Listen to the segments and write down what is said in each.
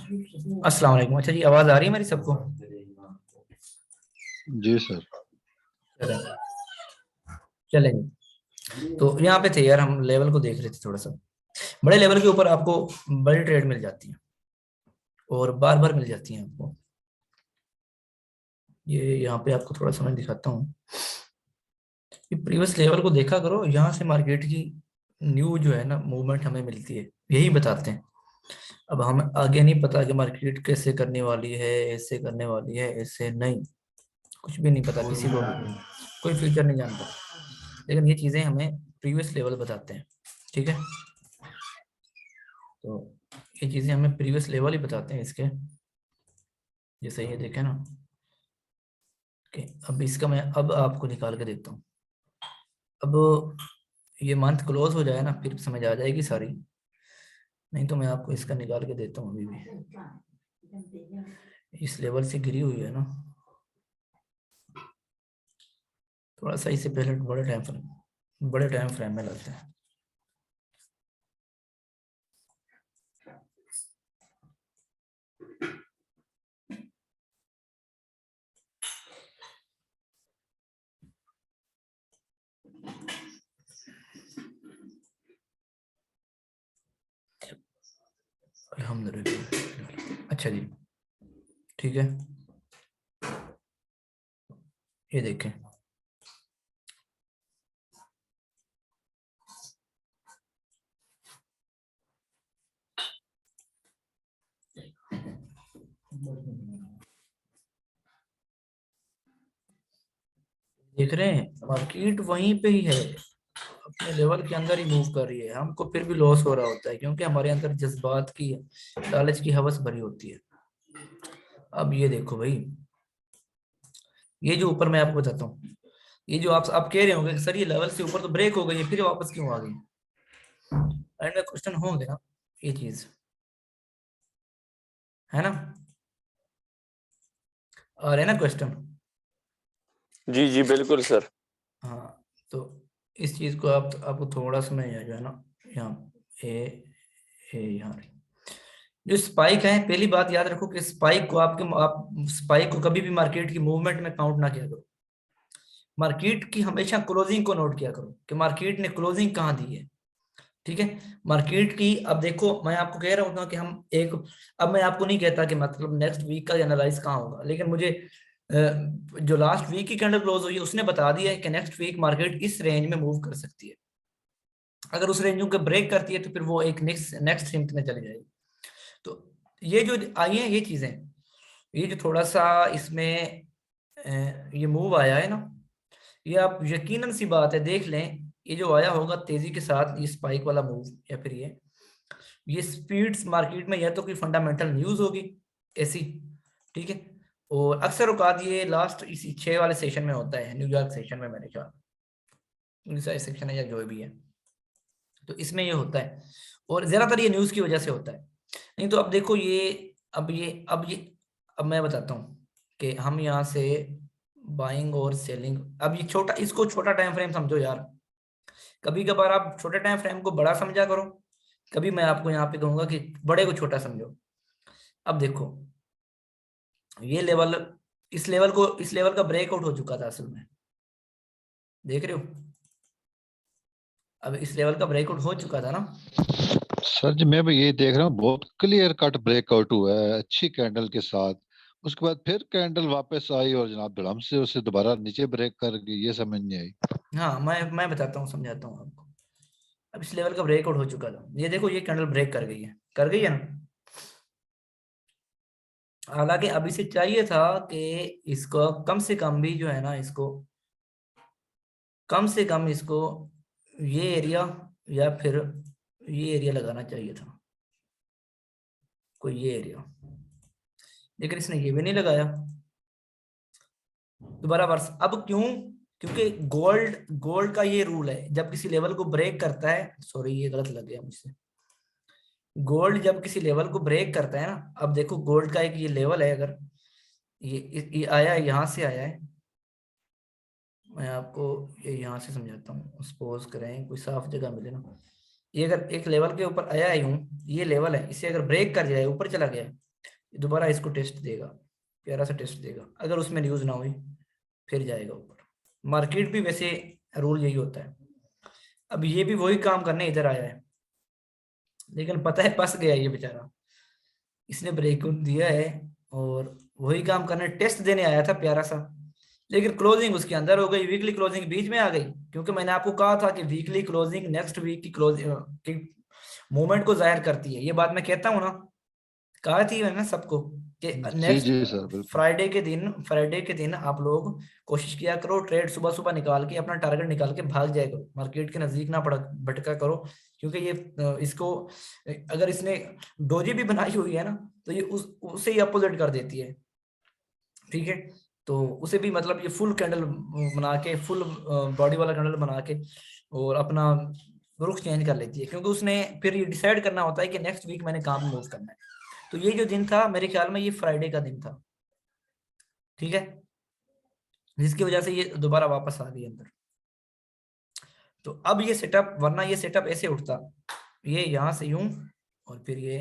अस्सलाम वालेकुम। अच्छा जी, आवाज आ रही है मेरी सबको? जी सर। चलेंगे चलेंगे। तो यहाँ पे थे यार, हम लेवल को देख रहे थे थोड़ा सा। बड़े लेवल के ऊपर आपको बड़ी ट्रेड मिल जाती है और बार बार मिल जाती है आपको। ये यहाँ पे आपको थोड़ा सा मैं दिखाता हूँ कि प्रीवियस लेवल को देखा करो। यहाँ से मार्केट की न्यू जो है ना मूवमेंट हमें मिलती है, यही बताते हैं। अब हम आगे नहीं पता कि मार्केट कैसे करने वाली है, ऐसे करने वाली है, ऐसे नहीं, कुछ भी नहीं पता किसी को भी, कोई फ्यूचर नहीं जानता। लेकिन ये चीजें हमें प्रीवियस लेवल बताते हैं, ठीक है। तो ये चीजें हमें प्रीवियस लेवल ही बताते हैं इसके। जैसे ये देखें ना कि अब इसका मैं अब आपको निकाल के देता हूँ। अब ये मंथ क्लोज हो जाए ना फिर समझ आ जाएगी सारी, नहीं तो मैं आपको इसका निकाल के देता हूँ। अभी भी इस लेवल से गिरी हुई है ना, थोड़ा सा इससे पहले बड़े टाइम फ्रेम में लगता है। अल्हम्दुलिल्लाह। अच्छा जी, ठीक है। ये देखें, देख रहे हैं मार्केट वहीं पे ही है, अपने लेवल के अंदर ही मूव कर रही है। हमको फिर भी लॉस हो रहा होता है क्योंकि हमारे अंदर जज्बात की, लालच की हवस भरी होती है। अब ये देखो भाई, ये जो ऊपर मैं आपको बताता हूँ, ये जो आप कह रहे होंगे कि सर ये लेवल से ऊपर तो ब्रेक हो गई है, फिर वापस क्यों आ गई? एंड में क्वेश्चन होंगे ना, ये चीज है ना, आ रहे हैं ना क्वेश्चन? जी जी बिल्कुल सर। हाँ, तो इस चीज को आप आपको थोड़ा सा मैं जो है ना, यहाँ ए यहाँ जो स्पाइक है, पहली बात याद रखो कि स्पाइक को आप स्पाइक को कभी भी मार्केट की मूवमेंट में काउंट ना किया करो। मार्केट की हमेशा क्लोजिंग को नोट किया करो कि मार्केट ने क्लोजिंग कहाँ दी है, ठीक है। मार्केट की अब देखो, मैं आपको कह रहा हूँ कि हम एक, अब मैं आपको नहीं कहता कि मतलब नेक्स्ट वीक का एनालाइज कहाँ होगा, लेकिन मुझे जो लास्ट वीक की कैंडल क्लोज हुई है उसने बता दिया है कि नेक्स्ट वीक मार्केट इस रेंज में मूव कर सकती है। अगर उस रेंज को ब्रेक करती है तो फिर वो एक नेक्स्ट नेक्स्ट हिंट में चली जाएगी। तो ये जो आई है ये चीजें, ये जो थोड़ा सा इसमें ये मूव आया है ना, ये आप यकीनन सी बात है देख लें, ये जो आया होगा तेजी के साथ ये स्पाइक वाला मूव, या फिर ये स्पीड्स मार्केट में या तो कोई फंडामेंटल न्यूज होगी ऐसी, ठीक है। और अक्सर औकात ये लास्ट इसी 6 वाले सेशन में होता है, न्यूयॉर्क सेशन में मेरे ख्याल सेक्शन है या जो भी है, तो इसमें ये होता है। और ज्यादातर ये न्यूज की वजह से होता है। नहीं तो अब देखो ये, अब मैं बताता हूँ कि हम यहाँ से बाइंग और सेलिंग, अब ये छोटा, इसको छोटा टाइम फ्रेम समझो यार। कभी कभार आप छोटे टाइम फ्रेम को बड़ा समझा करो, कभी मैं आपको यहाँ पे कहूंगा कि बड़े को छोटा समझो। अब देखो ये लेवल, इस लेवल का ब्रेकआउट हो चुका था असल में, देख रहे हो? अब इस लेवल का ब्रेकआउट हो चुका था ना। सर जी मैं भी ये देख रहा हूँ, बहुत क्लियर कट ब्रेकआउट हुआ है अच्छी कैंडल के साथ। उसके बाद फिर कैंडल वापस आई और जनाब धड़म से उसे दोबारा नीचे ब्रेक कर गई, ये समझ नहीं आई। हाँ, मैं बताता हूँ, समझाता हूँ आपको। अब इस लेवल का ब्रेकआउट हो चुका था, ये देखो ये कैंडल ब्रेक कर गई है ना। हालांकि अभी से चाहिए था कि इसको कम से कम भी जो है ना, इसको कम से कम इसको ये एरिया या फिर ये एरिया लगाना चाहिए था, कोई ये एरिया, लेकिन इसने ये भी नहीं लगाया। दोबारा वर्ष, अब क्यों? क्योंकि गोल्ड गोल्ड का ये रूल है, जब किसी लेवल को ब्रेक करता है, सॉरी ये गलत लग गया मुझसे, गोल्ड जब किसी लेवल को ब्रेक करता है ना, अब देखो गोल्ड का एक ये लेवल है, अगर ये आया है, यहाँ से आया है, मैं आपको ये यहाँ से समझाता हूँ। सपोज करें कोई साफ जगह मिले ना, ये अगर एक लेवल के ऊपर आया है यूं, ये लेवल है, इसे अगर ब्रेक कर जाए ऊपर चला गया, दोबारा इसको टेस्ट देगा, प्यारा सा टेस्ट देगा, अगर उसमें न्यूज ना हुई फिर जाएगा ऊपर। मार्केट भी वैसे रूल यही होता है। अब ये भी वही काम करने इधर आया है, लेकिन पता है फंस गया ये बेचारा, इसने ब्रेक दिया है और वही काम करने टेस्ट देने आया था प्यारा सा, लेकिन क्लोजिंग उसके अंदर हो गई, वीकली क्लोजिंग बीच में आ गई। क्योंकि मैंने आपको कहा था कि वीकली क्लोजिंग नेक्स्ट वीक की क्लोजिंग की मूवमेंट को जाहिर करती है, ये बात मैं कहता हूँ ना, कहा थी मैंने सबको कि जी नेक्स्ट जी सर बिल्कुल। फ्राइडे के दिन आप लोग कोशिश किया करो, ट्रेड सुबह सुबह निकाल के अपना टारगेट निकाल के भाग जाया करो, मार्केट के नजदीक ना भटका करो। क्योंकि ये इसको अगर इसने डोजी भी बनाई हुई है ना, तो ये उसे ही अपोजिट कर देती है, ठीक है। तो उसे भी मतलब ये फुल कैंडल बना के, फुल बॉडी वाला कैंडल बना के और अपना रुख चेंज कर लेती है, क्योंकि उसने फिर ये डिसाइड करना होता है कि नेक्स्ट वीक मैंने काम मूव करना है। तो ये जो दिन था मेरे ख्याल में ये फ्राइडे का दिन था, ठीक है, जिसकी वजह से ये दोबारा वापस आ गई अंदर। तो अब ये सेटअप, वरना ये सेटअप ऐसे उठता, ये यहां से यूं और फिर ये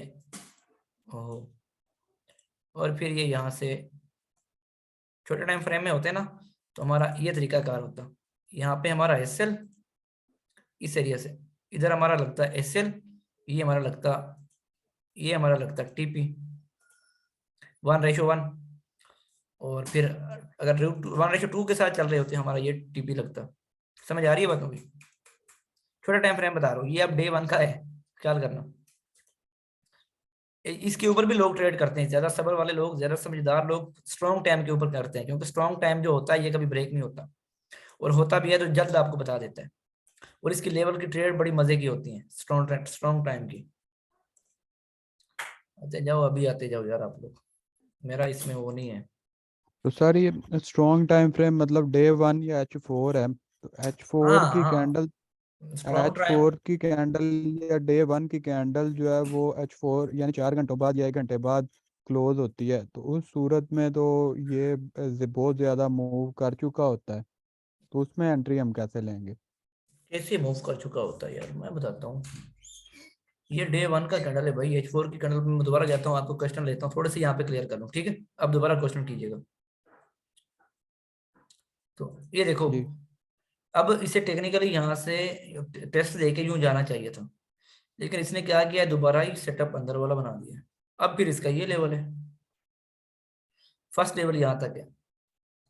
और फिर ये यहां से, छोटे टाइम फ्रेम में होते हैं ना, तो हमारा ये तरीका कार होता, यहाँ पे हमारा एसएल इस एरिया से, इधर हमारा लगता है एसएल, ये हमारा लगता टीपी 1:1, और फिर अगर 1:2 के साथ चल रहे होते हमारा ये टीपी लगता। समझ आ रही है बात होगी? छोटा टाइम फ्रेम बता रहा हूँ, ये अब डे 1 का है, ख्याल करना। इसके ऊपर भी लोग ट्रेड करते हैं, ज्यादा सब्र वाले लोग, ज्यादा समझदार लोग स्ट्रॉन्ग टाइम के ऊपर करते हैं, क्योंकि स्ट्रॉन्ग टाइम जो होता है ये कभी ब्रेक नहीं होता, और होता भी है तो जल्द आपको बता देता है, और इसकी लेवल की ट्रेड बड़ी मजे की होती है स्ट्रॉन्ग टाइम की। आते जाओ, अभी आते जाओ यार आप लोग, मेरा इसमें वो नहीं है। तो सर ये स्ट्रॉन्ग टाइम फ्रेम मतलब डे 1 या H4 है, तो H4 की हाँ कैंडल स्ट्रॉन्ग टाइम, H4 की कैंडल या डे 1 की कैंडल जो है वो H4 यानी 4 घंटों बाद या 1 घंटे बाद क्लोज होती है, तो उस सूरत में तो ये बहुत ज़्यादा मूव कर चुका होता है, तो उसमें एंट्री हम कैसे लेंगे? कैसे मूव कर चुका होता है यार, मैं बताता हूँ। ये डे 1 का कैंडल है भाई, H4 की कैंडल में मैं दोबारा जाता हूँ, आपको क्वेश्चन लेता हूँ, थोड़े से यहाँ पे क्लियर कर लूँ, ठीक है। अब दोबारा क्वेश्चन कीजिएगा। तो ये देखो, जी अब इसे टेक्निकली यहाँ से टेस्ट देके यूं जाना चाहिए था, लेकिन इसने क्या किया, दोबारा ही सेटअप अंदर वाला बना दिया। अब फिर इसका ये लेवल है, फर्स्ट लेवल यहाँ तक है,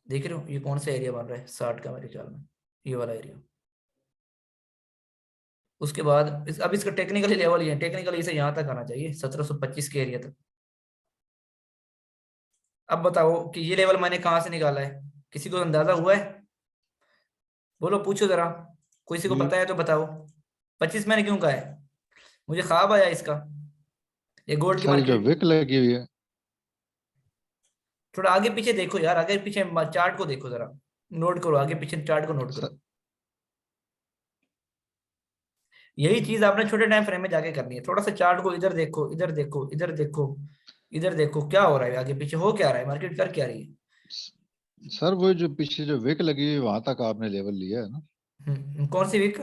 देख रहे हो ये कौन सा एरिया बन रहा है 60 का मेरे ख्याल में, ये वाला एरिया। उसके बाद अब इसका टेक्निकली लेवल ये है, टेक्निकली इसे यहाँ तक आना चाहिए 1725 के एरिया तक। अब बताओ कि ये लेवल मैंने कहाँ से निकाला है, किसी को अंदाजा हुआ है? बोलो, पूछो जरा, किसी को जी पता है तो बताओ। 25 मैंने क्यों कहा है? मुझे ख्वाब आया इसका, ये गोल्ड की सर, ये जो मार्केट। विक लगी हुई है, थोड़ा आगे पीछे देखो यार, आगे पीछे चार्ट को देखो जरा, नोट करो, आगे पीछे चार्ट को नोट सर, करो। यही चीज आपने छोटे टाइम फ्रेम में जाके करनी है, थोड़ा सा चार्ट को इधर देखो, इधर देखो, इधर देखो, इधर देखो, क्या हो रहा है, आगे पीछे हो क्या रहा है, मार्केट कर क्या रही है। सर वो जो पीछे जो विक लगी हुई है वहां तक आपने लेवल लिया है ना? कौन सी वीक?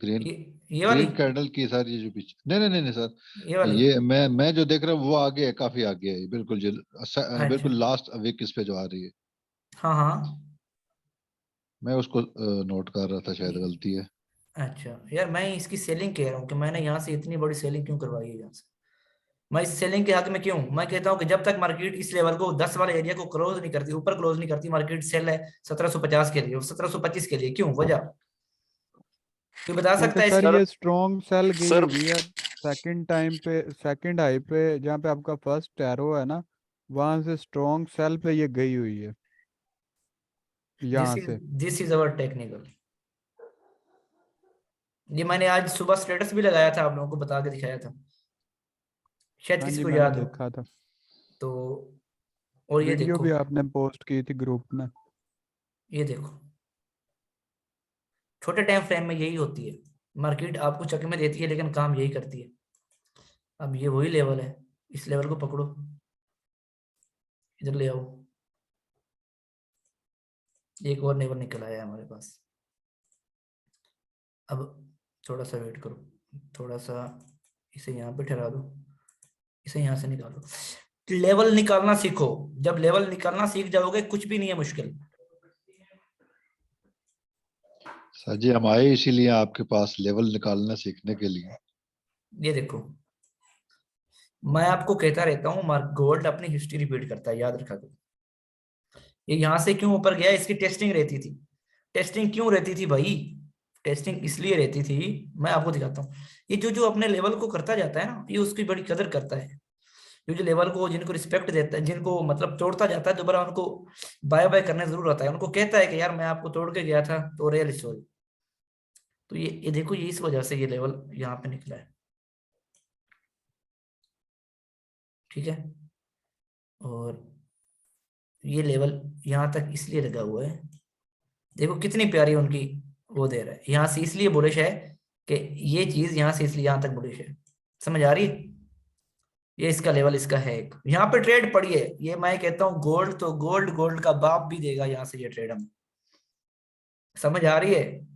ग्रीन ये वाली, ग्रीन कैंडल की सर, ये जो पीछे, नहीं नहीं नहीं नहीं ये सर, वाली। ये मैं जो देख रहा हूँ वो आगे है, काफी आगे है, बिल्कुल जो अच्छा, बिल्कुल लास्ट विक इस पे जो आ रही है, हाँ हाँ, मैं उसको नोट कर रहा था, शायद गलती है। अच्छा यार, मैं इसकी सेलिंग कह रहा हूँ कि मैंने यहाँ से इतनी बड़ी सेलिंग क्यों करवाई है यहाँ से, मैं इस सेलिंग के हक में क्यों, मैं कहता हूँ कि जब तक मार्केट इस लेवल को 10 वाले एरिया को क्लोज नहीं करती, ऊपर क्लोज नहीं करती, मार्केट सेल है 1750 के लिए और 1725 के लिए, क्यों, वजह कोई बता क्योंकि सकता है सर इसकी? सर ये स्ट्रॉन्ग सेल गई सर हुई है सेकंड टाइम पे, सेकंड हाई पे जहाँ पे आपका फर्स्ट एरो है ना, वहां से स्ट्रॉन्ग सेल पे ये गई हुई है दिस यहाँ इज से। This is our technical. ये मैंने आज सुबह स्टेटस भी लगाया था, आप लोगों को बता के दिखाया था, शायद हाँ किसी जी को मैंने याद हो। देखा था, तो और ये वीडियो देखो, भी आपने पोस्ट की थी ग्रुप में। ये देखो, छोटे टाइम फ्रेम में यही होती है, मार्केट आपको चकमे देती है लेकिन काम यही करती है। अब ये वही लेवल है, इस लेवल को पकड़ो, इधर ले आओ, एक और लेवल निकल आया है हमारे पास। अब थोड़ा सा वेट करो, थोड़ा सा इसे यहाँ पे ठहरा दो, इसे यहाँ से निकालो। लेवल निकालना सीखो। जब लेवल निकालना सीख जाओगे कुछ भी नहीं है मुश्किल। सर जी हम आए इसीलिए आपके पास लेवल निकालना सीखने के लिए। ये देखो, मैं आपको कहता रहता हूँ, मार्क गोल्ड अपनी हिस्ट्री रिपीट करता है, याद रखा करो। ये यहाँ से क्यों ऊपर गया, इसकी टेस्टिंग रहती थी। टेस्टिंग क्यों रहती थी भाई? टेस्टिंग इसलिए रहती थी, मैं आपको दिखाता हूँ। ये जो जो अपने लेवल को करता जाता है ना, ये उसकी बड़ी कदर करता है। ये जो लेवल को, जिनको रिस्पेक्ट देता है, जिनको मतलब तोड़ता जाता है, दोबारा उनको बाय बाय करने जरूर आता है। उनको कहता है कि यार मैं आपको तोड़ के गया था, तो रियल स्टोरी। तो ये देखो, ये इस वजह से ये लेवल यहाँ पे निकला है, ठीक है। और ये लेवल यहाँ तक इसलिए लगा हुआ है, देखो कितनी प्यारी उनकी वो दे रहा है। यहाँ से इसलिए बुलिश है कि ये चीज यहाँ से इसलिए यहाँ तक बुलिश है, समझ आ रही है? ये इसका लेवल इसका है एक, यहाँ पे ट्रेड पड़ी है। ये मैं कहता हूँ गोल्ड तो गोल्ड, गोल्ड का बाप भी देगा यहाँ से ये ट्रेड हमें, समझ आ रही है?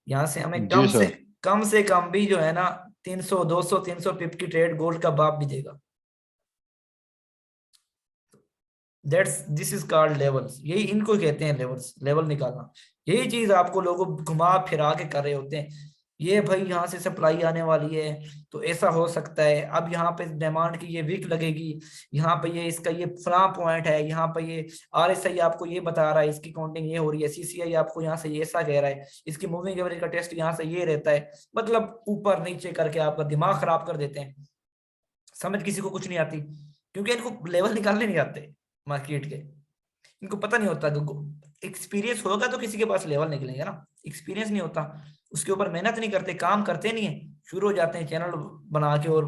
यहाँ से हमें जी सर। कम से कम भी जो है ना 300 200 300 पिप की ट्रेड गोल्ड का बाप भी देगा। दिस इज कॉल्ड लेवल्स, यही इनको कहते हैं लेवल्स, लेवल निकालना। यही चीज आपको लोगों घुमा फिरा के कर रहे होते हैं। ये भाई यहाँ से सप्लाई आने वाली है तो ऐसा हो सकता है, अब यहाँ पे डिमांड की ये वीक लगेगी, यहाँ पे ये इसका ये फला पॉइंट है, यहाँ पे ये RSI आपको ये बता रहा है, इसकी काउंटिंग ये हो रही है, CCI आपको यहाँ से ये ऐसा कह रहा है, इसकी मूविंग एवरेज का टेस्ट यहाँ से ये रहता है। मतलब ऊपर नीचे करके आपका दिमाग खराब कर देते हैं। समझ किसी को कुछ नहीं आती, क्योंकि इनको लेवल निकालने नहीं आते मार्केट के। इनको पता नहीं होता, एक्सपीरियंस होगा तो किसी के पास लेवल निकलेगा ना। एक्सपीरियंस नहीं होता, उसके ऊपर मेहनत नहीं करते, काम करते नहीं है, शुरू हो जाते हैं चैनल बना के और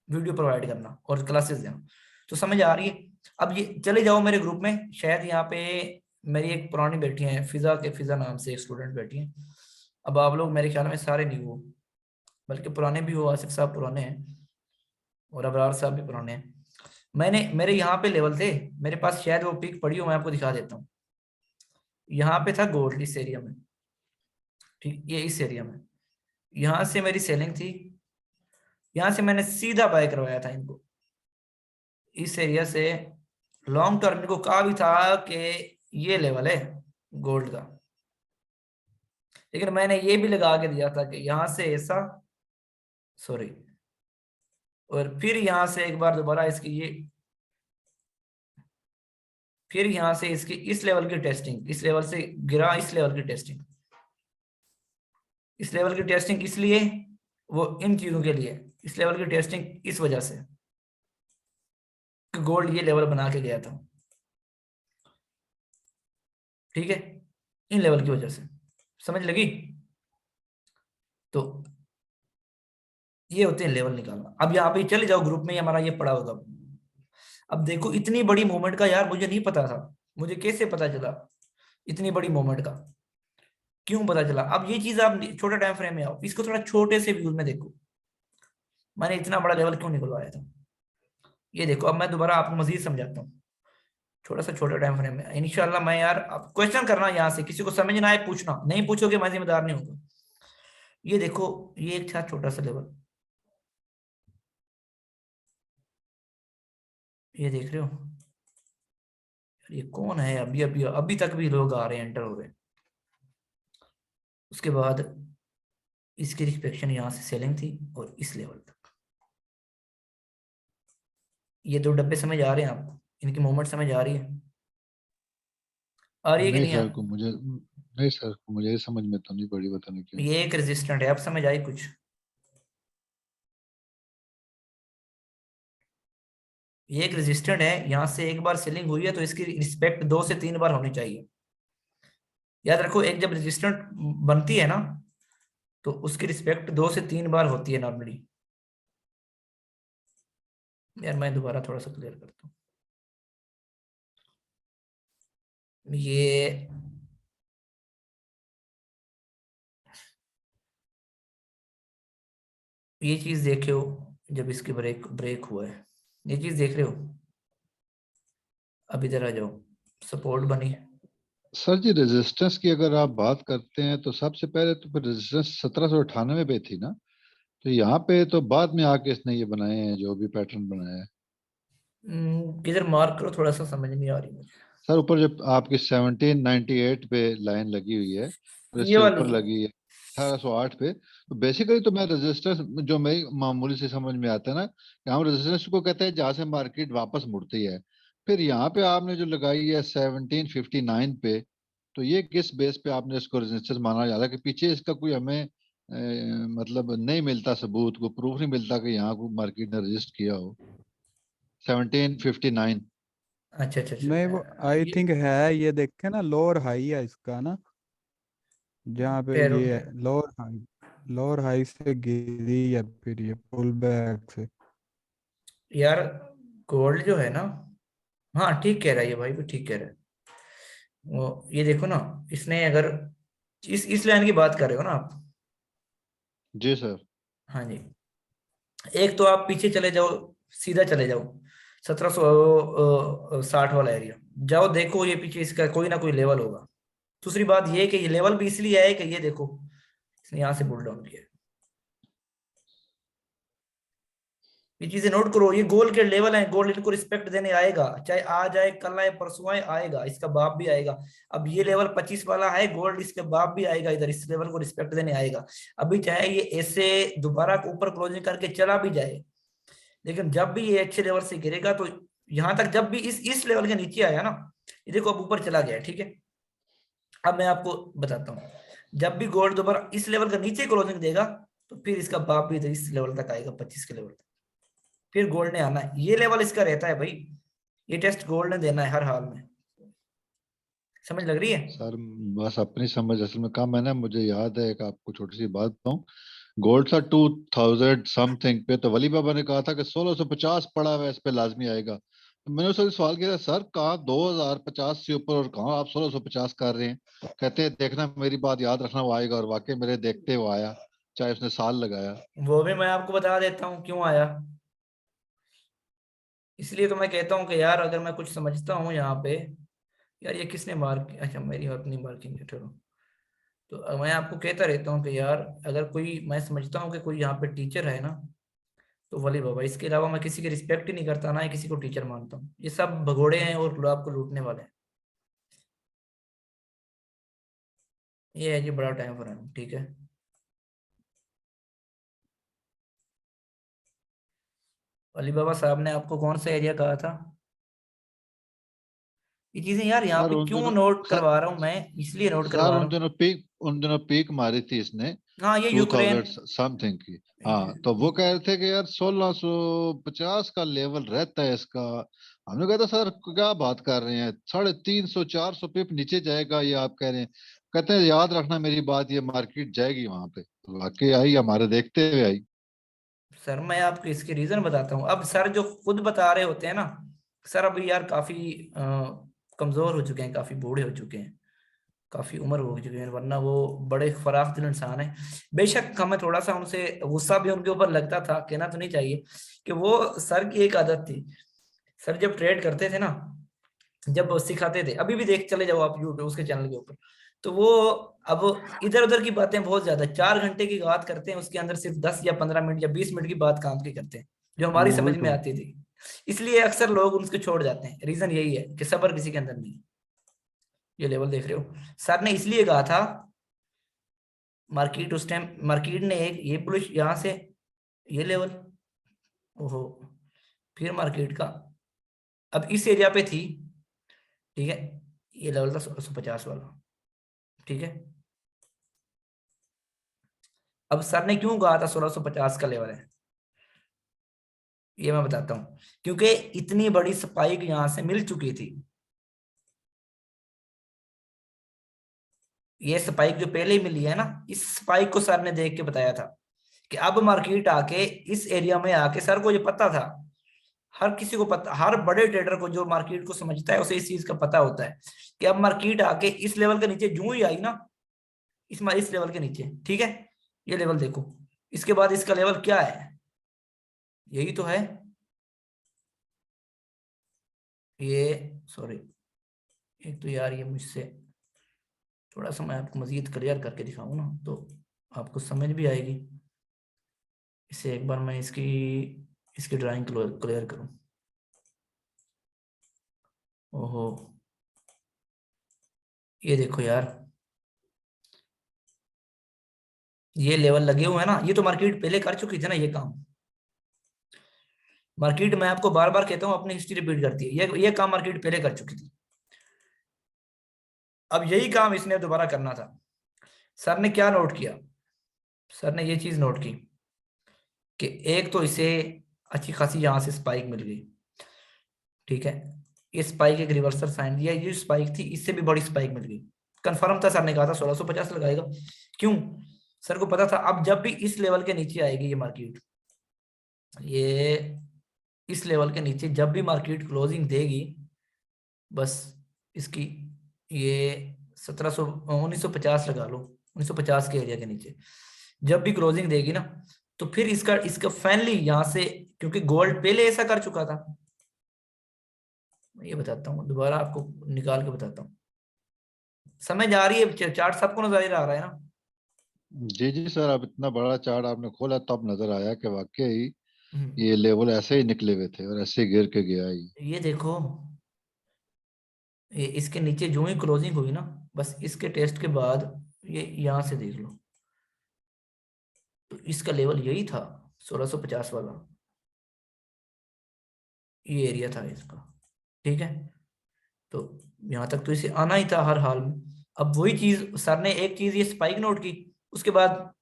वीडियो प्रोवाइड करना और क्लासेस देना। तो समझ आ रही है? अब ये चले जाओ मेरे ग्रुप में, शायद यहाँ पे मेरी एक पुरानी बैठी है, फिजा नाम से एक स्टूडेंट बैठी है। अब आप लोग मेरे ख्याल में सारे नहीं हो, बल्कि पुराने भी हो, आसिफ साहब पुराने हैं और अबरार साहब भी पुराने हैं। मेरे यहाँ पे लेवल थे, मेरे पास शायद वो पिक पड़ी हो, मैं आपको दिखा देता हूँ। यहाँ पे था गोल्ड इस एरिया में, ठीक, ये इस एरिया में। यहाँ से मेरी सेलिंग थी, यहाँ से मैंने सीधा बाय करवाया था इनको इस एरिया से। लॉन्ग टर्म इनको कहा भी था कि ये लेवल है गोल्ड का, लेकिन मैंने ये भी लगा के दिया था कि यहाँ से ऐसा, सॉरी, और फिर यहाँ से एक बार दोबारा इसकी ये, फिर यहाँ से इसकी इस लेवल की टेस्टिंग, इस लेवल से गिरा, इस लेवल की टेस्टिंग, इस लेवल की टेस्टिंग इसलिए, वो इन चीजों के लिए इस लेवल की टेस्टिंग इस वजह से गोल्ड ये लेवल बना के गया था, ठीक है, इन लेवल की वजह से। समझ लगी? तो ये होते हैं लेवल निकालना। अब यहाँ पे चले जाओ ग्रुप में, हमारा ये पड़ा होगा। अब देखो इतनी बड़ी मूवमेंट का यार मुझे नहीं पता था, मुझे कैसे पता चला इतनी बड़ी मूवमेंट का, क्यों पता चला? अब ये चीज आप छोटे टाइम फ्रेम में आओ, इसको थोड़ा छोटे से व्यूज में देखो, मैंने इतना बड़ा लेवल क्यों निकलवाया था। ये देखो, अब मैं दोबारा आपको मजीद समझाता हूँ, थोड़ा सा छोटा टाइम फ्रेम में इंशाल्लाह। मैं यार आप क्वेश्चन करना, यहाँ से किसी को समझ ना आए पूछना, नहीं पूछोगे मैं जिम्मेदार नहीं होगा। ये देखो, ये एक था छोटा सा लेवल, ये देख रहे हो? ये कौन है? अभी अभी अभी तक भी लोग आ रहे हैं, एंटर हो रहे हैं। उसके बाद इसकी रिस्पेक्शन यहाँ से सेलिंग थी और इस लेवल तक। ये दो डब्बे समझ आ रहे हैं आपको? इनकी मूवमेंट समझ आ रही है? आ रही है कि नहीं नहीं सर को मुझे, नहीं सर को मुझे समझ में तो नहीं पड़ी, पता नहीं क्यों। ये एक रेजिस्टेंट है, आप समझ आई कुछ? ये एक रेजिस्टेंट है, यहाँ से एक बार सेलिंग हुई है तो इसकी रिस्पेक्ट 2 से 3 बार होनी चाहिए। याद रखो, एक जब रेजिस्टेंट बनती है ना तो उसकी रिस्पेक्ट 2 से 3 बार होती है नॉर्मली। यार मैं दोबारा थोड़ा सा क्लियर करता हूँ। ये चीज देखे हो, जब इसके ब्रेक ब्रेक हुआ है, ये चीज देख रहे हो? अब इधर आ जाओ, सपोर्ट बनी। सर जी रेजिस्टेंस की अगर आप बात करते हैं तो सबसे पहले तो फिर रेजिस्टेंस 1798 पे थी ना, तो यहाँ पे तो बाद में आके इसने ये बनाए हैं जो भी पैटर्न बनाया है। किधर मार्क करो, थोड़ा सा समझ नहीं आ रही मुझे। सर ऊपर जो आपकी 1798 पे लाइन लगी हुई है और ये इससे वाली। ऊपर लगी है 1808 पे। तो बेसिकली तो मैं रेजिस्टेंस जो मेरी मामूली से समझ में आता है ना कि हम रेजिस्टेंस को कहते हैं जहाँ से मार्केट वापस मुड़ती है। फिर यहाँ पे आपने जो लगाई है 1759 पे, तो ये किस बेस पे आपने इसको रेजिस्टेंस माना जा रहा है कि पीछे इसका कोई हमें मतलब नहीं मिलता सबूत, को प्रूफ नहीं मिलता कि यहाँ को मार्केट ने रजिस्ट किया हो 1759। अच्छा अच्छा नहीं, वो अच्छा, आई ये थिंक है, ये देखे ना, लोअर हाई है इसका ना, जहाँ पे पैरों ये पे। है लोअर हाई से गिरी है, फिर ये पुल बैक से। यार गोल्ड जो है ना, हाँ ठीक कह रहा है ये भाई, भी ठीक कह रहा है। वो ये देखो ना, इसने अगर इस लाइन की बात कर रहे हो ना आप। जी सर। हाँ जी। एक तो आप पीछे चले जाओ, सीधा चले जाओ 1760 वाला एरिया, जाओ देखो ये पीछे इसका कोई ना कोई लेवल होगा। दूसरी बात ये कि ये लेवल भी इसलिए आए कि ये देखो इसने यहाँ से बुल डाउन किया है। ये चीजें नोट करो, ये गोल्ड के लेवल हैं, गोल्ड इनको रिस्पेक्ट देने आएगा, चाहे आज आए कल आए परसों आए, आएगा, इसका बाप भी आएगा। अब ये लेवल 25 वाला है गोल्ड, इसके बाप भी आएगा इधर, इस लेवल को रिस्पेक्ट देने आएगा। अभी चाहे ये ऐसे दोबारा ऊपर क्लोजिंग करके चला भी जाए, लेकिन जब भी ये अच्छे लेवल से गिरेगा तो यहां तक, जब भी इस लेवल के नीचे आया ना, ये देखो अब ऊपर चला गया, ठीक है। अब मैं आपको बताता हूँ, जब भी गोल्ड दोबारा इस लेवल का नीचे क्लोजिंग देगा, तो फिर इसका बाप भी इधर इस लेवल तक आएगा, 25 के लेवल तक। फिर गोल्ड ने आना है, ये लेवल इसका रहता है भाई, ये टेस्ट गोल्ड ने देना है हर हाल में। समझ लग रही है? सर बस अपनी समझ असल में कम है ना, मुझे याद है एक आपको छोटी सी बात बताऊं। गोल्ड सा 2000 समथिंग पे तो वली बाबा ने कहा था कि 1650 पड़ा हुआ है, इस पे लाजमी आएगा। तो मैंने उससे सवाल किया, सर कहाँ 2050 से ऊपर और कहाँ आप 1650 कर रहे हैं? कहते हैं देखना मेरी बात याद रखना, वो आएगा। और वाकई मेरे देखते हुए आया, चाहे उसने साल लगाया। वो भी मैं आपको बता देता हूँ क्यों आया। इसलिए तो मैं कहता हूँ कि यार अगर मैं कुछ समझता हूँ यहाँ पे, यार ये किसने मार्क, अच्छा मेरी अपनी मार्किंग है, चलो। तो मैं आपको कहता रहता हूँ कि यार अगर कोई, मैं समझता हूँ कि कोई यहाँ पे टीचर है ना, तो वली बाबा, इसके अलावा मैं किसी की रिस्पेक्ट ही नहीं करता, ना ही किसी को टीचर मानता हूँ। ये सब भगोड़े हैं और आपको लूटने वाले हैं। ये है जी बड़ा टाइम पर है, ठीक है। अली बाबा साहब ने आपको कौन सा एरिया कहा था? ये चीजें यार यहाँ सर पे उन क्यों दिनों नोट सर करवा रहा हूँ मैं, इसलिए नोट सर करवा रहा हूँ। उन दिनों पीक मारी थी इसने हाँ ये यूक्रेन। 2000 समथिंग की। हाँ तो वो कह रहे थे कि यार 1650 का लेवल रहता है इसका। हमने कहा था सर क्या बात कर रहे हैं, 350 400 पिप नीचे जाएगा ये आप कह रहे हैं। कहते हैं याद रखना मेरी बात, ये मार्केट जाएगी वहां पे। तो वाकई आई, हमारे देखते हुए आई। सर मैं आपको इसके रीजन बताता हूँ। अब सर जो खुद बता रहे होते हैं ना, सर अभी यार काफी कमजोर हो चुके हैं, काफी बूढ़े हो चुके हैं, काफी उम्र हो चुकी है, वरना वो बड़े फराख दिल इंसान है। बेशक हमें थोड़ा सा उनसे गुस्सा भी उनके ऊपर लगता था, कहना तो नहीं चाहिए, कि वो सर की एक आदत थी, सर जब ट्रेड करते थे ना, जब सिखाते थे, अभी भी देख चले जाओ आप यूट्यूब उसके चैनल के ऊपर, तो वो अब इधर उधर की बातें बहुत ज्यादा, 4 घंटे की बात करते हैं, उसके अंदर सिर्फ 10 या 15 मिनट या 20 मिनट की बात काम की करते हैं, जो हमारी समझ में उल्टो। आती थी। इसलिए अक्सर लोग उनको छोड़ जाते हैं, रीजन यही है कि सब्र किसी के अंदर नहीं है। ये लेवल देख रहे हो, सर ने इसलिए कहा था, मार्केट उस टाइम, मार्केट ने एक ये पुलिस यहाँ से, ये लेवल, ओहो, फिर मार्केट का, अब इस एरिया पे थी, ठीक है, ये लेवल था 1650 वाला, ठीक है। अब सर ने क्यों कहा था 1650 का लेवल है, ये मैं बताता हूँ। क्योंकि इतनी बड़ी स्पाइक यहां से मिल चुकी थी, ये स्पाइक जो पहले ही मिली है ना, इस स्पाइक को सर ने देख के बताया था कि अब मार्केट आके इस एरिया में आके, सर को ये पता था, हर किसी को पता, हर बड़े ट्रेडर को जो मार्केट को समझता है उसे इस चीज का पता होता है कि अब मार्केट आके इस लेवल के नीचे जूं ही आई ना, इस लेवल के नीचे, ठीक है, ये लेवल देखो, इसके बाद इसका लेवल क्या है, यही तो है ये, सॉरी, एक तो यार ये मुझसे, थोड़ा सा मैं आपको मजीद क्लियर करके दिखाऊं ना तो आपको समझ भी आएगी। इसे एक बार मैं इसकी ड्राइंग क्लियर करूं। ओहो, ये देखो यार, ये लेवल लगे हुए हैं ना, ये तो मार्केट पहले कर चुकी थी ना ये काम। मार्केट, मैं आपको बार बार कहता हूँ अपनी हिस्ट्री रिपीट करती है, ये काम मार्केट पहले कर चुकी थी। अब यही काम इसने दोबारा करना था। सर ने क्या नोट किया, सर ने ये चीज नोट की कि एक तो इसे अच्छी खासी यहां से स्पाइक मिल गई, ठीक है, ये स्पाइक एक रिवर्सल साइन दिया, ये स्पाइक थी, इससे भी बड़ी स्पाइक मिल गई। कंफर्म था, सर ने कहा था 1650 लगाएगा। क्यों? सर को पता था अब जब भी इस लेवल के नीचे आएगी ये मार्केट, ये इस लेवल के नीचे जब भी मार्केट क्लोजिंग देगी, बस इसकी ये 1950 लगा लो, 1950 के एरिया के नीचे जब भी क्लोजिंग देगी ना, तो फिर इसका फाइनली यहां से, क्योंकि गोल्ड पहले ऐसा कर चुका था, मैं ये बताता हूँ दोबारा आपको निकाल के बताता हूँ, समझ आ रही है? चार्ट सबको नजर आ रहा है ना? जी जी सर, अब इतना बड़ा चार्ट आपने खोला तब नजर आया कि वाकई हम्म, ये लेवल ऐसे ही निकले हुए थे और ऐसे ही गिर के गया ही। ये देखो, ये इसके नीचे जो ही क्लोजिंग हुई ना, बस इसके टेस्ट के बाद ये यहां से देख लो, तो इसका लेवल यही था 1650 वाला, ये एरिया था इसका, ठीक है। तो यहां तक तो इसे आना ही था हर हाल में। अब वही चीज सर ने एक चीज ये स्पाइक नोट की, उसके बाद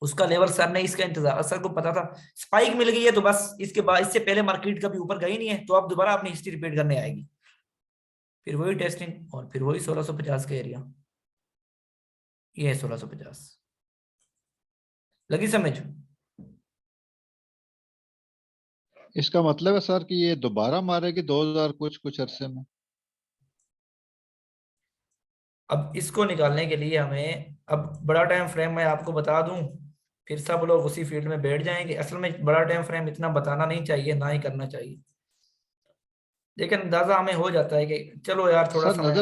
उसका लेवल सर ने इसका इंतजार, सर को पता था स्पाइक मिल गई है तो बस इसके बाद इससे पहले मार्केट कभी ऊपर गई नहीं है, तो अब दोबारा अपनी हिस्ट्री रिपीट करने आएगी, फिर वही टेस्टिंग और फिर वही 1650 का एरिया, ये है 1650। लगी समझ? इसका मतलब है सर कि ये दोबारा मारेगी 2000 कुछ कुछ अरसे में? अब इसको निकालने के लिए हमें, अब बड़ा टाइम फ्रेम मैं आपको बता दूं, फिर सब लोग उसी फील्ड में बैठ जाएंगे। असल में बड़ा टाइम फ्रेम इतना बताना नहीं चाहिए, ना ही करना चाहिए, लेकिन अंदाजा हमें हो जाता है कि चलो यार थोड़ा सर समय।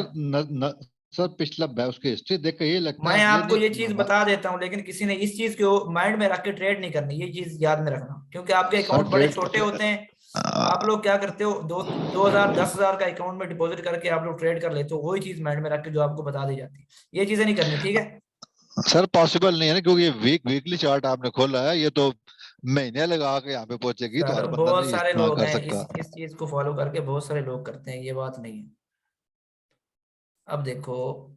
सर पिछला उसकी हिस्ट्री देख के ये लगता मैं है ये आपको नहीं ये चीज बता देता हूँ, लेकिन किसी ने इस चीज को माइंड में रख के ट्रेड नहीं करनी, ये चीज याद में रखना, क्योंकि आपके सर अकाउंट बड़े ट्रेड छोटे होते हैं। आप लोग क्या करते हो, 2000 10,000 का अकाउंट में डिपॉजिट करके आप लोग ट्रेड कर लेते हो, वही चीज माइंड में रख के जो आपको बता दी जाती है, ये चीजें नहीं करनी, ठीक है। सर पॉसिबल नहीं है ना, क्योंकि ये वीकली चार्ट आपने खोला है, ये तो महीने लगा के यहाँ पे पहुंचेगी तो हर सर बंदा बहुत नहीं सारे इस्तेमाल लोग कर हैं सकता। इस चीज को फॉलो करके, बहुत सारे लोग करते हैं, ये बात नहीं है। अब देखो,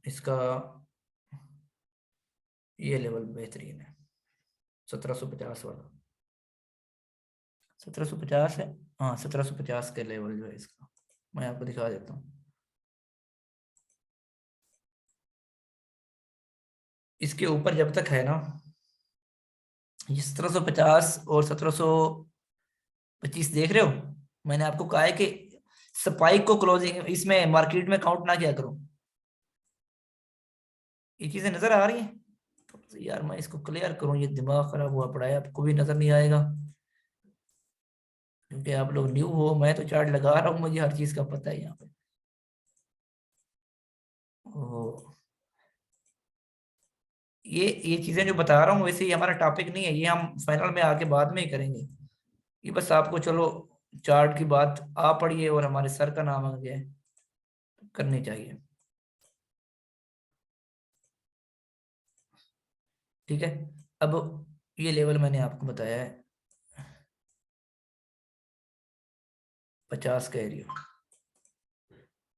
इसका ये लेवल बेहतरीन है, 1750 वाला, 1750 है, हाँ 1750 के लेवल जो है इसका, मैं आपको दिखा देता हूँ। इसके ऊपर जब तक है ना, ये 1750 और 1725 देख रहे हो, मैंने आपको कहा है कि स्पाइक को क्लोजिंग इसमें मार्केट में काउंट ना किया करो, ये चीजें नजर आ रही हैं? तो यार मैं इसको क्लियर करूं, ये दिमाग खराब हुआ पड़ा है, आपको भी नजर नहीं आएगा क्योंकि आप लोग न्यू हो, मैं तो चार्ट लगा रहा हूँ, मुझे हर चीज का पता है यहाँ पे। ओ, ये चीजें जो बता रहा हूँ वैसे ही हमारा टॉपिक नहीं है, ये हम फाइनल में आके बाद में ही करेंगे, ये बस आपको चलो चार्ट की बात आ पड़ी है और हमारे सर का नाम आ गया है, करनी चाहिए, ठीक है। अब ये लेवल मैंने आपको बताया है 50 का एरिया,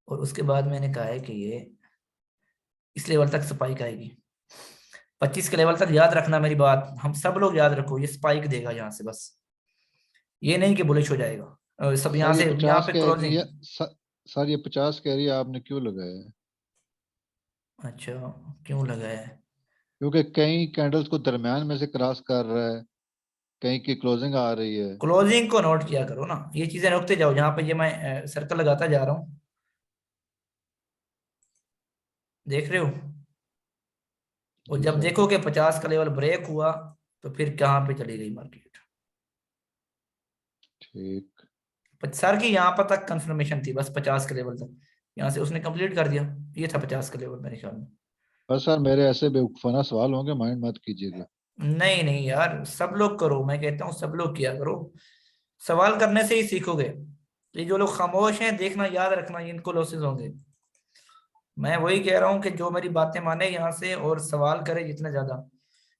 और उसके बाद मैंने कहा है कि ये इस लेवल तक स्पाइक आएगी, 25 के लेवल तक याद रखना मेरी बात, हम सब लोग याद रखो, ये स्पाइक देगा यहाँ से, बस ये नहीं कि बुलिश हो जाएगा, सब सर यहाँ ये से यहाँ 50 पे का क्लोजिंग। एरिया सर ये 50 का एरिया आपने क्यों लगाया है? अच्छा, क्यों लगाया है? क्योंकि कई कैंडल्स को दरमियान में से क्रॉस कर रहा है, कहीं की क्लोजिंग आ रही है। क्लोजिंग को नोट किया करो ना, ये चीजें रोकते जाओ, जहां पे ये मैं सर्कल लगाता जा रहा हूँ, देख रहे हो, और जी जब सर। देखो कि 50 का लेवल ब्रेक हुआ, तो फिर कहाँ पे चली गई मार्केट? ठीक। सर की यहाँ पर तक कंफर्मेशन थी, बस 50 के लेवल तक, यहाँ से उसने कंप्लीट कर दिया, ये था 50 का लेवल मेरे ख्याल में। बस सर मेरे ऐसे बेवकूफाना सवाल होंगे, माइंड मत कीजिएगा। नहीं नहीं यार, सब लोग करो, मैं कहता हूँ सब लोग किया करो। सवाल करने से ही सीखोगे। ये जो लोग खामोश हैं, देखना याद रखना, इनको लॉसेस होंगे। मैं वही कह रहा हूँ कि जो मेरी बातें माने यहाँ से और सवाल करे जितना ज्यादा।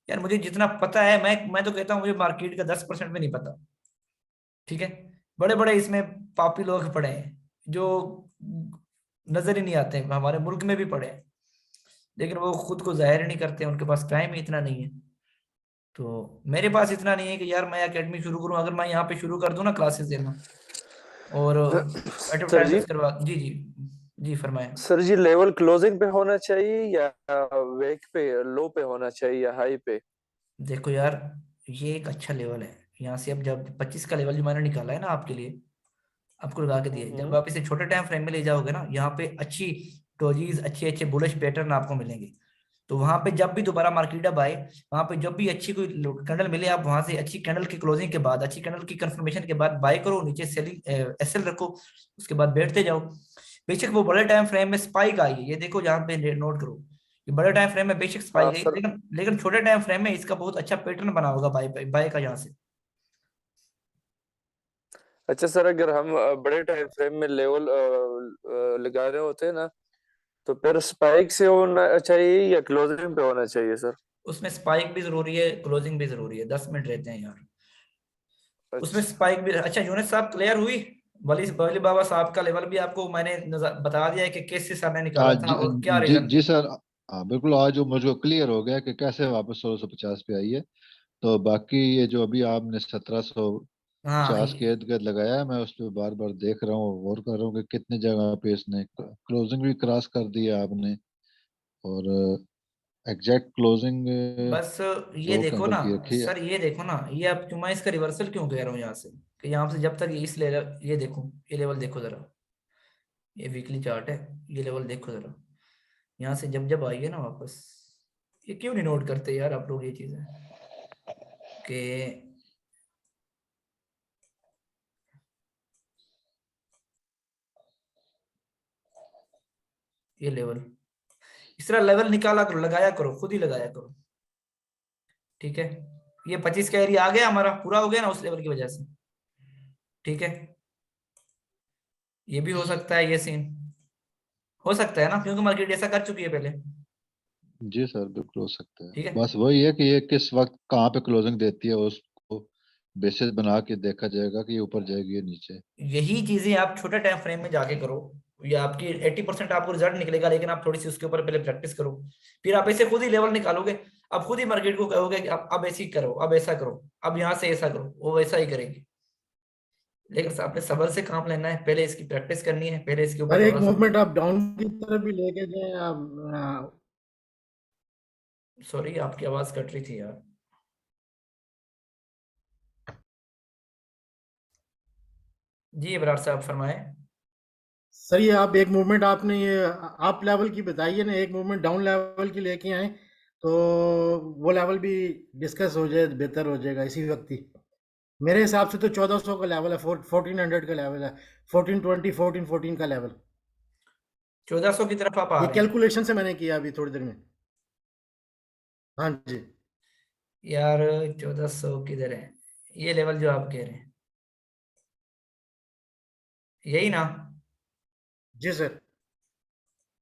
यार मुझे जितना पता है, मैं तो कहता हूँ मुझे मार्केट का 10% भी नहीं पता। ठीक है। बड़े बड़े इसमें पापी लोग पड़े हैं जो नजर ही नहीं आते हैं, हमारे मुल्क में भी पड़े हैं, लेकिन वो खुद को जाहिर नहीं करते, उनके पास टाइम ही इतना नहीं है। तो मेरे पास इतना नहीं है कि यार मैं एकेडमी शुरू करूं। अगर मैं यहाँ पे शुरू कर दूं ना क्लासेस देना और सर जी, एडवर्टाइजमेंट करवा, जी जी, जी फरमाएं। सर जी लेवल क्लोजिंग पे होना चाहिए या वेक पे, लो पे होना चाहिए या हाई पे? देखो यार, ये एक अच्छा लेवल है। यहाँ से अब जब 25 का लेवल जो मैंने निकाला है ना आपके लिए, आपको लगा के दिया है, जब हम्म। आप इसे छोटे टाइम फ्रेम में ले जाओगे ना, यहाँ पे अच्छी डोजीज, अच्छे अच्छे बुलिश पैटर्न आपको मिलेंगे। तो वहां पे जब भी दोबारा मार्केट अप आए, वहां पे जब भी अच्छी कोई कैंडल मिले, आप वहां से अच्छी कैंडल की क्लोजिंग के बाद, अच्छी कैंडल की कंफर्मेशन के बाद बाय करो, नीचे सेलिंग एसएल रखो, उसके बाद बैठते जाओ। बेशक वो बड़े टाइम फ्रेम में स्पाइक आई है, ये देखो जहाँ पे नोट करो, ये बड़े टाइम फ्रेम में बेशक हाँ स्पाइक आई, सर। लेकिन लेकिन छोटे टाइम फ्रेम में इसका बहुत अच्छा पैटर्न बना होगा बाय बाय का यहाँ से। अच्छा सर, अगर हम बड़े टाइम फ्रेम में लेवल लगा रहे होते हैं ना, तो फिर स्पाइक से होना चाहिए या क्लोजिंग पे होना चाहिए सर? उसमें स्पाइक भी जरूरी है, क्लोजिंग भी जरूरी है, 10 मिनट रहते हैं यार उसमें। अच्छा। स्पाइक भी। अच्छा यूनिस साहब क्लियर हुई? वली वली बाबा साहब का लेवल भी आपको मैंने बता दिया है कि किस हिसाब ने निकाला था और क्या जी रीजन जी थे। सर। हाँ बिल्कुल, आज जो मुझे क्लियर हो गया कि कैसे वापस 1650 पे आई है। तो बाकी ये जो अभी आपने 1750 हाँ के इर्द गिर्द लगाया है, मैं उस पर बार बार देख रहा हूँ, गौर कर रहा हूँ कि कितने जगह पे इसने क्लोजिंग भी क्रॉस कर दिया आपने। और एग्जैक्ट क्लोजिंग बस ये दो देखो कैंडल ना की रखी है। सर, ये देखो ना, ये अब क्यों मैं इसका रिवर्सल क्यों कह रहा हूँ यहाँ से, कि यहाँ से जब तक ये इस लेवल, ये देखो, ये लेवल देखो जरा, ये वीकली चार्ट है, ये लेवल देखो जरा, यहाँ से जब जब आई है ना वापस, ये क्यों नहीं नोट करते यार आप लोग ये चीजें, कि ये लेवल, इस तरह लेवल निकाला करो, लगाया करो, खुद ही लगाया करो। ठीक है। ये 25 का एरिया आ गया, हमारा पूरा हो गया ना उस लेवल की वजह से। ठीक है। ये भी हो सकता है, ये सीन हो सकता है ना, क्योंकि मार्केट ऐसा कर चुकी है पहले। जी सर बिल्कुल हो सकता है। ठीक है। बस वही है कि ये किस वक्त कहाँ पे क्लोजिंग देती है, उसको बेसिस बना के देखा जाएगा कि ये ऊपर जाएगी या नीचे। यही चीजें आप छोटे टाइम फ्रेम में जाके करो, ये आपकी 80% आपको रिजल्ट निकलेगा, लेकिन आप थोड़ी सी उसके ऊपर पहले प्रैक्टिस करो, फिर आप ऐसे खुद ही लेवल निकालोगे। अब खुद ही मार्केट को कहोगे कि अब ऐसे ही करो, अब ऐसा करो, अब यहाँ से ऐसा करो, वो वैसा ही करेगी। लेकिन आपने सब्र से काम लेना है, पहले इसकी प्रैक्टिस करनी है, पहले इसके और ऊपर एक थोड़ा सा। मूवमेंट आप डाउन की तरफ भी लेके जाएं आप। सॉरी आपकी आवाज कट रही थी यार। जी इब्रार साहब फरमाए। सर ये आप एक मूवमेंट आपने ये आप लेवल की बताई है ना, एक मूवमेंट डाउन लेवल की लेके आए तो वो लेवल भी डिस्कस हो जाए, बेहतर हो जाएगा इसी वक्त ही। मेरे हिसाब से तो 1400 का लेवल है, 1400 का लेवल है, 1420 1414 का लेवल। 1400 की तरफ आप आ ये रहे हैं? कैलकुलेशन से मैंने किया अभी थोड़ी देर में। हाँ जी। यार 1400 किधर है? ये लेवल जो आप कह रहे हैं, यही ना? जी सर।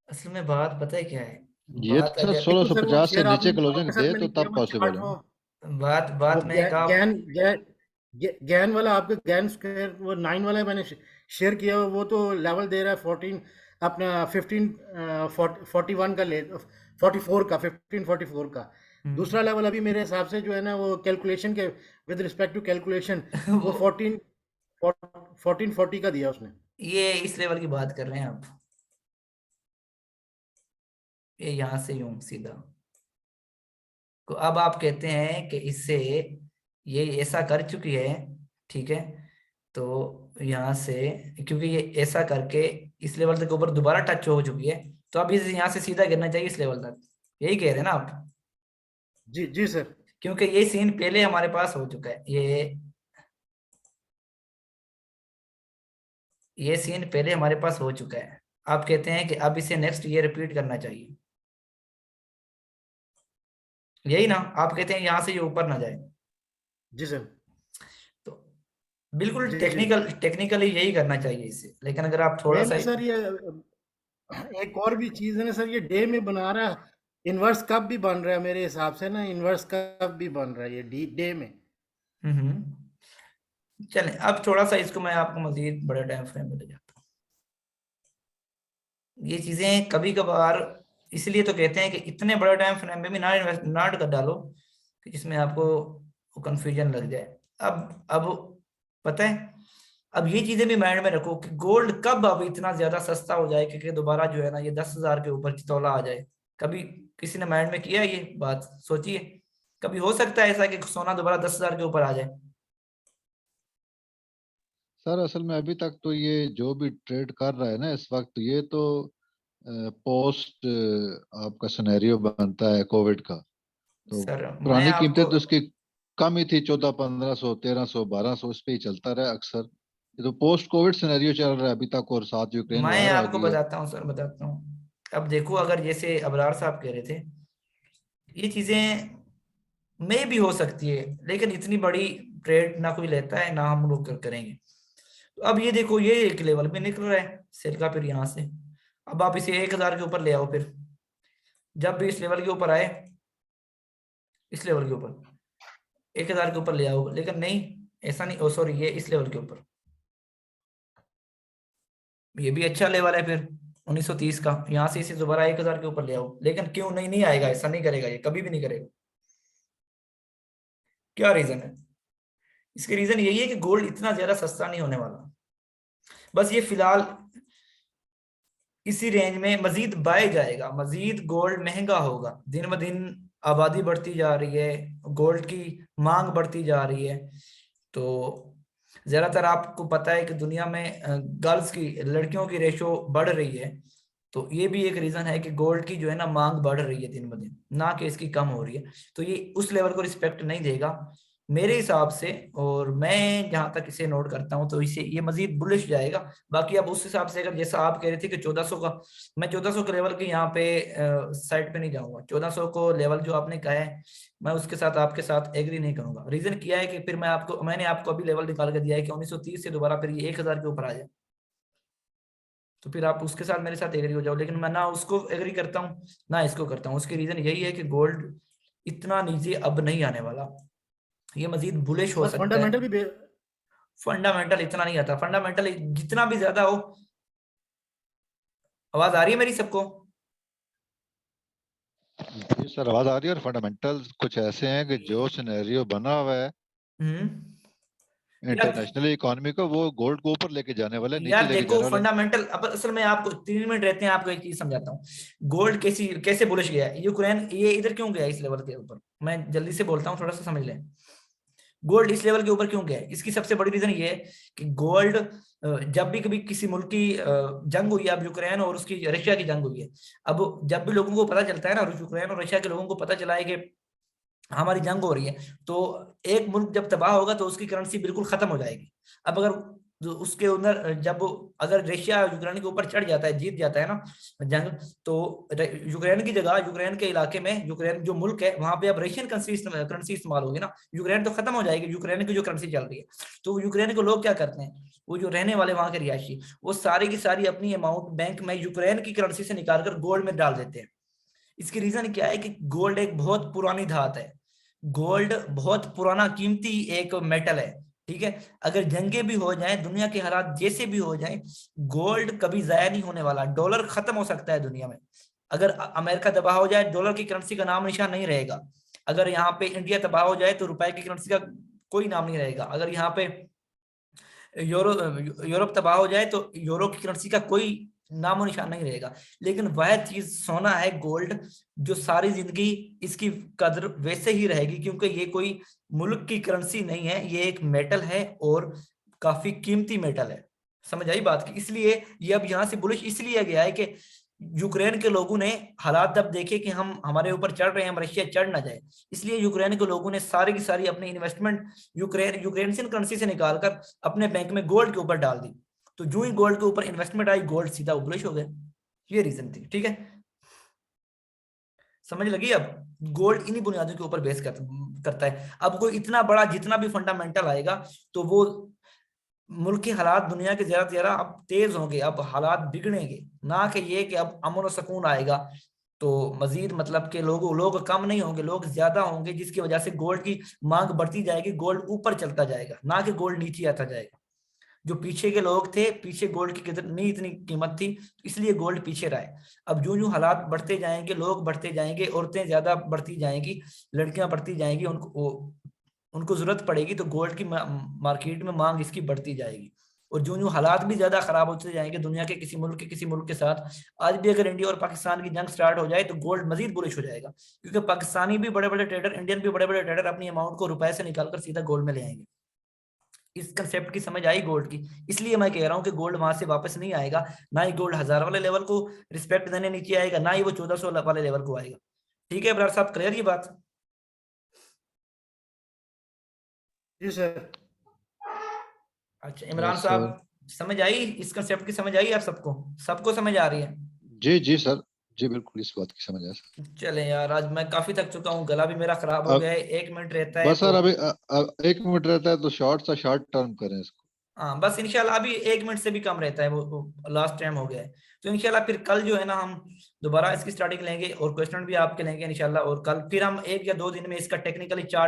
असल में बात पता है क्या है? ये बात सर अगर, सोलह बिल्कुल सौ सर, वो पचास से शेयर नीचे आपने क्लोजिंग आपके साथ दे मैंने तो किया तब वो पॉसिबल चार्ट, है वो ना। बात बात में एक आप, गैन गैन गैन वाला आपके गैन स्क्वायर वो 9 वाला मैंने शेयर किया, वो तो लेवल दे रहा है 14 अपना 1541 का ले 44 का 1544 का। दूसरा लेवल अभी मेरे हिसाब से जो है ना, वो कैलकुलेशन के विद रिस्पेक्ट टू कैलकुलेशन वो वो 1440 का दिया उसने। ये इस लेवल की बात कर रहे हैं आप, ये यहाँ से यूं सीधा। तो अब आप कहते हैं कि इससे ये ऐसा कर चुकी है, ठीक है, तो यहाँ से, क्योंकि ये ऐसा करके इस लेवल तक ऊपर दोबारा टच हो चुकी है, तो अब इसे यहाँ से सीधा गिरना चाहिए इस लेवल तक, यही कह रहे हैं ना आप? जी जी सर। क्योंकि ये सीन पहले हमारे पास हो चुका है, ये सीन पहले हमारे पास हो चुका है। आप कहते हैं कि अब इसे नेक्स्ट ईयर रिपीट करना चाहिए। यही ना, आप कहते हैं यहाँ से ये ऊपर ना जाए। जी सर। तो बिल्कुल जी जी। टेक्निकली यही करना चाहिए इसे, लेकिन अगर आप थोड़ा ये सा ना सर, ये एक और भी चीज है ना सर, ये डे में बना रहा है, इन्वर्स कब भी बन रहा है मेरे हिसाब से ना, इन्वर्स कब भी बन रहा है ये डे में। चलें, अब थोड़ा सा इसको मैं आपको मजीद बड़े टाइम फ्रेम में ले जाता हूँ। ये चीजें कभी कभार इसलिए तो कहते हैं कि इतने बड़े टाइम फ्रेम में भी ना कर डालो कि जिसमें आपको कंफ्यूजन लग जाए। अब पता है, अब ये चीजें भी माइंड में रखो कि गोल्ड कब अब इतना ज्यादा सस्ता हो जाए कि दोबारा जो है ना ये 10,000 के ऊपर तौला आ जाए। कभी किसी ने माइंड में किया ये बात, सोचिए कभी हो सकता है ऐसा कि सोना दोबारा 10,000 के ऊपर आ जाए? सर असल में अभी तक तो ये जो भी ट्रेड कर रहा है ना इस वक्त, ये तो पोस्ट आपका सिनेरियो बनता है कोविड का। तो सर मैं पुरानी कीमतें आपको तो उसकी कम ही थी, 1400, 1500, 1200, इस पे ही चलता रहा अक्सर। ये तो पोस्ट कोविड सिनेरियो चल रहा है अभी तक, और साथ यूक्रेन मैं वार आ आपको गई है। बताता हूँ सर, बताता हूँ। अब देखो, अगर जैसे अबरार साहब कह रहे थे, ये चीजें में भी हो सकती है, लेकिन इतनी बड़ी ट्रेड ना कोई लेता है ना हम लोग करेंगे। तो अब ये देखो, ये एक लेवल पे निकल रहा है सेल का, फिर यहाँ से अब आप इसे 1,000 के ऊपर ले आओ, फिर जब भी इस लेवल के ऊपर आए, इस लेवल के ऊपर 1,000 के ऊपर ले आओ, लेकिन नहीं, ऐसा नहीं, ओ सॉरी, ये इस लेवल के ऊपर, ये भी अच्छा लेवल है फिर 1930 का, यहाँ से इसे दोबारा 1,000 के ऊपर ले आओ, लेकिन क्यों नहीं आएगा? ऐसा नहीं करेगा, ये कभी भी नहीं करेगा। क्या रीजन है? इसके रीजन यही है कि गोल्ड इतना ज्यादा सस्ता नहीं होने वाला। बस ये फिलहाल इसी रेंज में मजीद बाय जाएगा, मजीद गोल्ड महंगा होगा, दिन ब दिन आबादी बढ़ती जा रही है, गोल्ड की मांग बढ़ती जा रही है। तो ज्यादातर आपको पता है कि दुनिया में गर्ल्स की, लड़कियों की रेशो बढ़ रही है। तो ये भी एक रीजन है कि गोल्ड की जो है ना मांग बढ़ रही है दिन ब दिन, ना कि इसकी कम हो रही है। तो ये उस लेवल को रिस्पेक्ट नहीं देगा मेरे हिसाब से, और मैं जहां तक इसे नोट करता हूं तो इसे ये मजीद बुलिश जाएगा। बाकी अब उस हिसाब से, अगर जैसा आप कह रहे थे कि 1400 का, मैं 1400 के लेवल के यहाँ पे साइड पे नहीं जाऊंगा। 1400 को लेवल जो आपने कहा है, मैं उसके साथ आपके साथ एग्री नहीं करूंगा। रीजन किया है कि फिर मैंने आपको अभी लेवल निकाल के दिया है कि 1930 से दोबारा फिर ये 1,000 के ऊपर आ जाए, तो फिर आप उसके साथ मेरे साथ एग्री हो जाओ। लेकिन मैं ना उसको एग्री करता हूँ ना इसको करता हूँ। उसकी रीजन यही है कि गोल्ड इतना नीचे अब नहीं आने वाला, ये मजीद बुलिश हो बस सकता है। फंडामेंटल भी फंडामेंटल इतना नहीं आता, फंडामेंटल जितना भी ज्यादा हो। आवाज आ रही है मेरी सबको? जी सर आवाज आ रही है। और फंडामेंटल्स कुछ ऐसे हैं कि जो सिनेरियो बना हुआ है यार इंटरनेशनल इकोनॉमी को, वो गोल्ड को ऊपर लेके जाने वाला है, नीचे यार लेके देखो, जाने वाला है। फंडामेंटल, अब असल में आपको 3 मिनट रहते हैं, आपको एक चीज समझाता हूँ। गोल्ड कैसे बुलिश गया है, यूक्रेन ये इधर क्यों गया इस लेवल के ऊपर, मैं जल्दी से बोलता हूँ, थोड़ा सा समझ लें। गोल्ड इस लेवल के ऊपर क्यों गया है, इसकी सबसे बड़ी रीजन ये है कि गोल्ड जब भी कभी किसी मुल्क की जंग हुई है, अब यूक्रेन और उसकी रशिया की जंग हुई है, अब जब भी लोगों को पता चलता है ना, यूक्रेन और रशिया के लोगों को पता चला है कि हमारी जंग हो रही है, तो एक मुल्क जब तबाह होगा तो उसकी करेंसी बिल्कुल खत्म हो जाएगी। अब अगर उसके अंदर जब अगर रशिया यूक्रेन के ऊपर चढ़ जाता है, जीत जाता है ना जंग, तो यूक्रेन की जगह, यूक्रेन के इलाके में, यूक्रेन जो मुल्क है वहां पे अब रशियन करेंसी इस्तेमाल होगी ना, यूक्रेन तो खत्म हो जाएगी, यूक्रेन की जो करेंसी चल रही है। तो यूक्रेन के लोग क्या करते हैं, वो जो रहने वाले वहां के रिहायशी, वो सारी की सारी अपनी अमाउंट बैंक में यूक्रेन की करेंसी से निकाल कर गोल्ड में डाल देते हैं। इसकी रीजन क्या है कि गोल्ड एक बहुत पुरानी धात है, गोल्ड बहुत पुराना कीमती एक मेटल है, ठीक है। अगर जंगे भी हो जाएं, दुनिया के हालात जैसे भी हो जाएं, गोल्ड कभी जाया नहीं होने वाला। डॉलर खत्म हो सकता है दुनिया में, अगर अमेरिका तबाह हो जाए डॉलर की करेंसी का नाम निशान नहीं रहेगा। अगर यहाँ पे इंडिया तबाह हो जाए तो रुपए की करेंसी का कोई नाम नहीं रहेगा। अगर यहाँ पे यूरोप तबाह हो जाए तो यूरो की करेंसी का कोई नामो निशान नहीं रहेगा। लेकिन वह चीज सोना है, गोल्ड, जो सारी जिंदगी इसकी कदर वैसे ही रहेगी, क्योंकि ये कोई मुल्क की करेंसी नहीं है, ये एक मेटल है और काफी कीमती मेटल है। समझ आई बात की? इसलिए ये अब यहाँ से बुलिश इसलिए गया है कि यूक्रेन के लोगों ने हालात जब देखे कि हम हमारे ऊपर चढ़ रहे हैं, हम रशिया चढ़ ना जाए, इसलिए यूक्रेन के लोगों ने सारी की सारी अपनी इन्वेस्टमेंट यूक्रेनियन करेंसी से निकालकर अपने बैंक में गोल्ड के ऊपर डाल दी। तो जो ही गोल्ड के ऊपर इन्वेस्टमेंट आई, गोल्ड सीधा बुलिश हो गया। ये रीजन थी, ठीक है। समझ लगी? अब गोल्ड इन्हीं बुनियादों के ऊपर बेस करता है। अब कोई इतना बड़ा जितना भी फंडामेंटल आएगा तो वो मुल्क के हालात दुनिया के ज्यादा से ज्यादा अब तेज होंगे, अब हालात बिगड़ेंगे, ना कि ये कि अब अमन और सुकून आएगा तो मजीद मतलब के लोग कम नहीं होंगे, लोग ज्यादा होंगे, जिसकी वजह से गोल्ड की मांग बढ़ती जाएगी, गोल्ड ऊपर चलता जाएगा, ना कि गोल्ड नीचे आता जाएगा। जो पीछे के लोग थे, पीछे गोल्ड की नहीं इतनी कीमत थी, इसलिए गोल्ड पीछे रहा है। अब जो जो हालात बढ़ते जाएंगे, लोग बढ़ते जाएंगे, औरतें ज्यादा बढ़ती जाएंगी, लड़कियां बढ़ती जाएंगी, उनको जरूरत पड़ेगी, तो गोल्ड की मार्केट में मांग इसकी बढ़ती जाएगी। और जो जो हालात भी ज्यादा खराब होते जाएंगे दुनिया के किसी मुल्क के साथ, आज भी अगर इंडिया और पाकिस्तान की जंग स्टार्ट हो जाए तो गोल्ड मजीद बुलिश हो जाएगा, क्योंकि पाकिस्तानी भी बड़े बड़े ट्रेडर, इंडियन भी बड़े बड़े ट्रेडर अपनी अमाउंट को रुपए से निकालकर सीधा गोल्ड में ले आएंगे। इस कंसेप्ट की समझ आई गोल्ड की? इसलिए मैं कह रहा हूँ कि गोल्ड वहां से वापस नहीं आएगा, ना ही गोल्ड 1000 वाले लेवल को रिस्पेक्ट देने नीचे आएगा, ना ही वो 1400 वाले लेवल को आएगा। ठीक है ब्रदर साहब, क्लियर ये बात? जी सर। अच्छा इमरान यस साहब, सर। समझ आई इस कंसेप्ट की? समझ आई आप सबको? सबको समझ आ रही है? जी जी सर, जी बिल्कुल इस बात की समझ आ सर। चले यार, आज मैं काफी थक चुका हूँ, गला भी मेरा खराब हो अब गया है, 1 मिनट रहता है बस तो सर अभी 1 मिनट रहता है तो शॉर्ट टर्म करें इसको। हाँ बस इंशाल्लाह, अभी 1 मिनट से भी कम रहता है, वो लास्ट टाइम हो गया है। तो इंशाल्लाह फिर कल जो है ना हम दोबारा इसकी स्टार्टिंग लेंगे और क्वेश्चन भी आपके लेंगे इंशाल्लाह, और कल फिर हम 1 या 2 दिन में इसका टेक्निकली चार्ट